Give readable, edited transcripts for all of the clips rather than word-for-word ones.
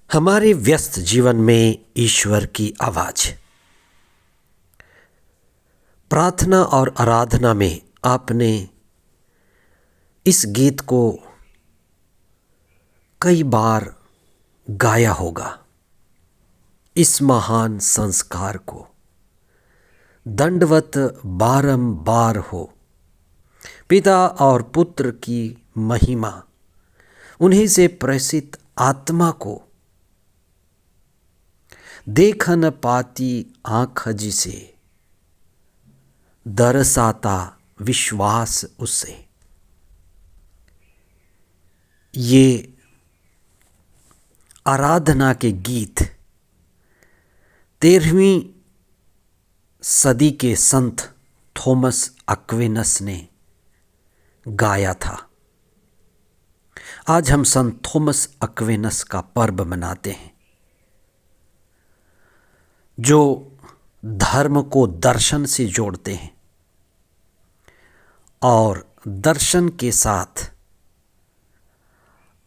हमारे व्यस्त जीवन में ईश्वर की आवाज। प्रार्थना और आराधना में आपने इस गीत को कई बार गाया होगा। इस महान संस्कार को दंडवत बारंबार हो, पिता और पुत्र की महिमा, उन्हीं से प्रेषित आत्मा को देख न पाती आँख जिसे, दरसाता विश्वास उससे। ये आराधना के गीत 13वीं सदी के संत थॉमस एक्विनस ने गाया था। आज हम संत थॉमस एक्विनस का पर्व मनाते हैं, जो धर्म को दर्शन से जोड़ते हैं और दर्शन के साथ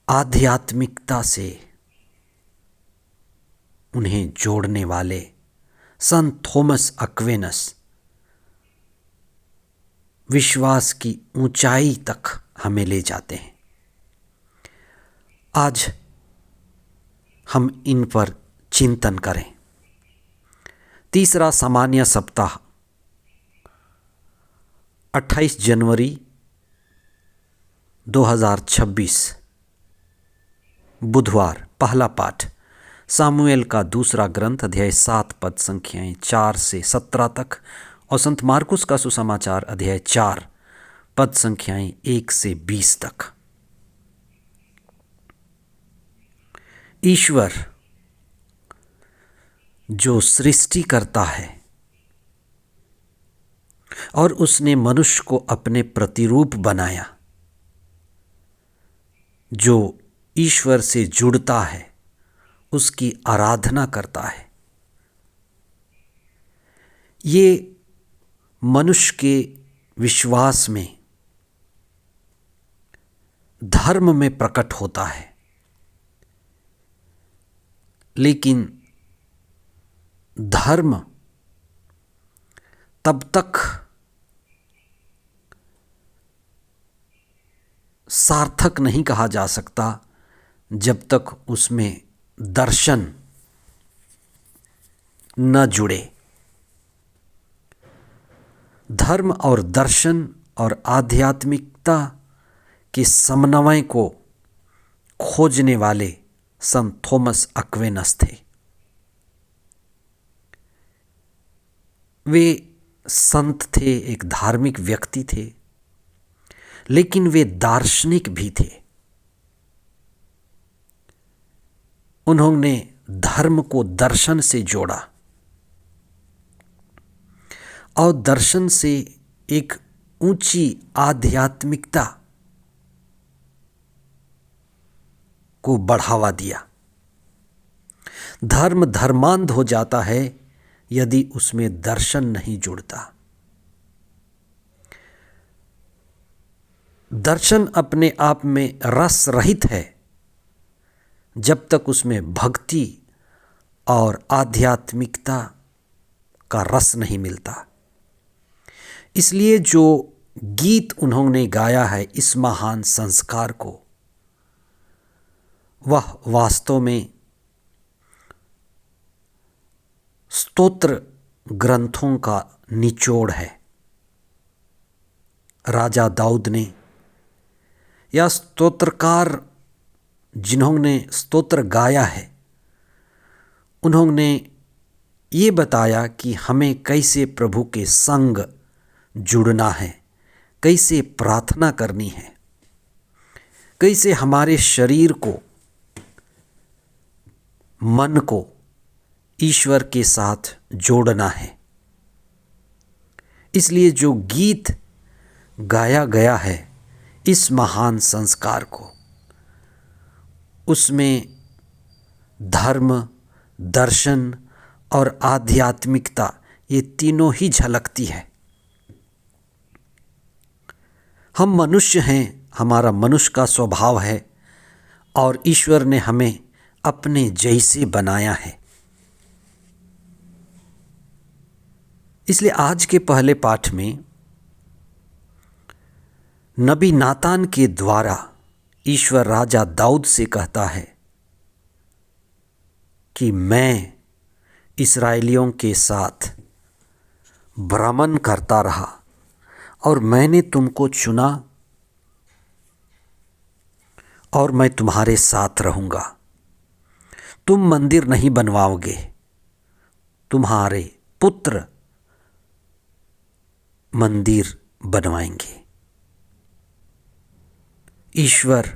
आध्यात्मिकता से उन्हें जोड़ने वाले संत थॉमस एक्विनस विश्वास की ऊंचाई तक हमें ले जाते हैं। आज हम इन पर चिंतन करें। तीसरा सामान्य सप्ताह 28 जनवरी 2026 बुधवार। पहला पाठ सामुएल का दूसरा ग्रंथ अध्याय 7 पद संख्याएं 4 से 17 तक और संत मार्कुस का सुसमाचार अध्याय 4 पद संख्याएं 1 से 20 तक। ईश्वर जो सृष्टि करता है और उसने मनुष्य को अपने प्रतिरूप बनाया, जो ईश्वर से जुड़ता है उसकी आराधना करता है। ये मनुष्य के विश्वास में, धर्म में प्रकट होता है। लेकिन धर्म तब तक सार्थक नहीं कहा जा सकता जब तक उसमें दर्शन न जुड़े। धर्म और दर्शन और आध्यात्मिकता के समन्वय को खोजने वाले संत थॉमस एक्विनस थे। वे संत थे, एक धार्मिक व्यक्ति थे, लेकिन वे दार्शनिक भी थे। उन्होंने धर्म को दर्शन से जोड़ा और दर्शन से एक ऊंची आध्यात्मिकता को बढ़ावा दिया। धर्म धर्मांध हो जाता है यदि उसमें दर्शन नहीं जुड़ता। दर्शन अपने आप में रस रहित है जब तक उसमें भक्ति और आध्यात्मिकता का रस नहीं मिलता। इसलिए जो गीत उन्होंने गाया है इस महान संस्कार को, वह वास्तव में स्तोत्र ग्रंथों का निचोड़ है। राजा दाऊद ने या स्तोत्रकार जिन्होंने स्तोत्र गाया है, उन्होंने ये बताया कि हमें कैसे प्रभु के संग जुड़ना है, कैसे प्रार्थना करनी है, कैसे हमारे शरीर को, मन को ईश्वर के साथ जोड़ना है। इसलिए जो गीत गाया गया है इस महान संस्कार को, उसमें धर्म, दर्शन और आध्यात्मिकता ये तीनों ही झलकती है। हम मनुष्य हैं, हमारा मनुष्य का स्वभाव है और ईश्वर ने हमें अपने जैसे बनाया है। इसलिए आज के पहले पाठ में नबी नातान के द्वारा ईश्वर राजा दाऊद से कहता है कि मैं इस्राएलियों के साथ भ्रमण करता रहा और मैंने तुमको चुना और मैं तुम्हारे साथ रहूँगा। तुम मंदिर नहीं बनवाओगे, तुम्हारे पुत्र मंदिर बनवाएंगे। ईश्वर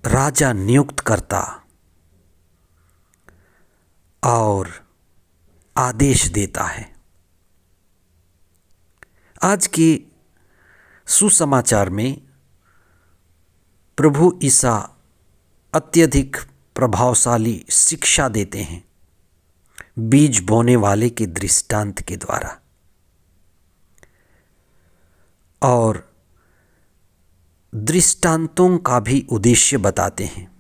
राजा नियुक्त करता और आदेश देता है। आज के सुसमाचार में प्रभु ईसा अत्यधिक प्रभावशाली शिक्षा देते हैं बीज बोने वाले के दृष्टांत के द्वारा, और दृष्टांतों का भी उद्देश्य बताते हैं।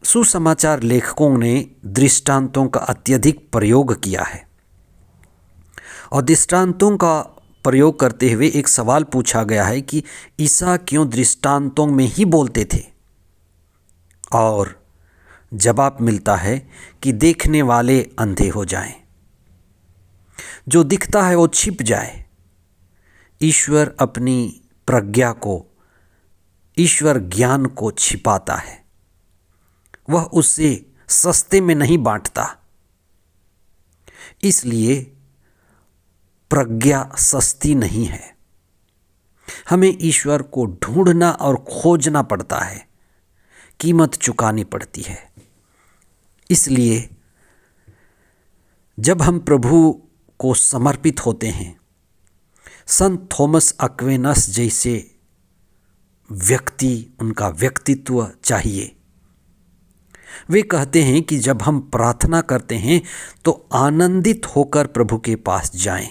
सुसमाचार लेखकों ने दृष्टांतों का अत्यधिक प्रयोग किया है और दृष्टांतों का प्रयोग करते हुए एक सवाल पूछा गया है कि ईसा क्यों दृष्टांतों में ही बोलते थे, और जवाब मिलता है कि देखने वाले अंधे हो जाएं, जो दिखता है वो छिप जाए। ईश्वर अपनी प्रज्ञा को, ईश्वर ज्ञान को छिपाता है, वह उससे सस्ते में नहीं बांटता। इसलिए प्रज्ञा सस्ती नहीं है, हमें ईश्वर को ढूंढना और खोजना पड़ता है, कीमत चुकानी पड़ती है। इसलिए जब हम प्रभु को समर्पित होते हैं, संत थॉमस एक्विनस जैसे व्यक्ति, उनका व्यक्तित्व चाहिए। वे कहते हैं कि जब हम प्रार्थना करते हैं तो आनंदित होकर प्रभु के पास जाएं,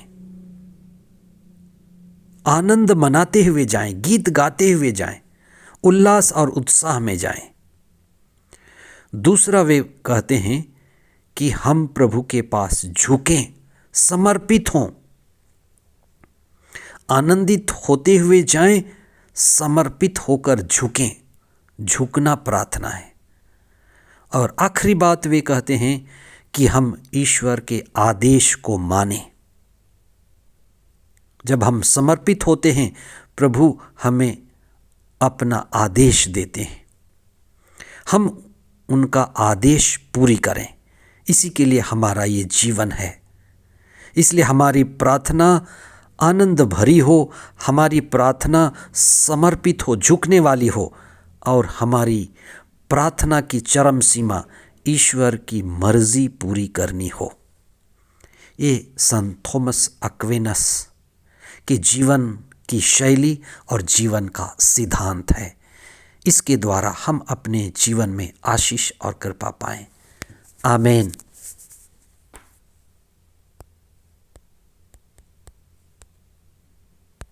आनंद मनाते हुए जाएं, गीत गाते हुए जाएं, उल्लास और उत्साह में जाएं। दूसरा, वे कहते हैं कि हम प्रभु के पास झुकें, समर्पित हों, आनंदित होते हुए जाएं, समर्पित होकर झुकें। झुकना प्रार्थना है। और आखिरी बात, वे कहते हैं कि हम ईश्वर के आदेश को मानें। जब हम समर्पित होते हैं, प्रभु हमें अपना आदेश देते हैं, हम उनका आदेश पूरी करें। इसी के लिए हमारा ये जीवन है। इसलिए हमारी प्रार्थना आनंद भरी हो, हमारी प्रार्थना समर्पित हो, झुकने वाली हो, और हमारी प्रार्थना की चरम सीमा ईश्वर की मर्जी पूरी करनी हो। ये संत थॉमस एक्विनस के जीवन की शैली और जीवन का सिद्धांत है। इसके द्वारा हम अपने जीवन में आशीष और कृपा पाएं। आमीन।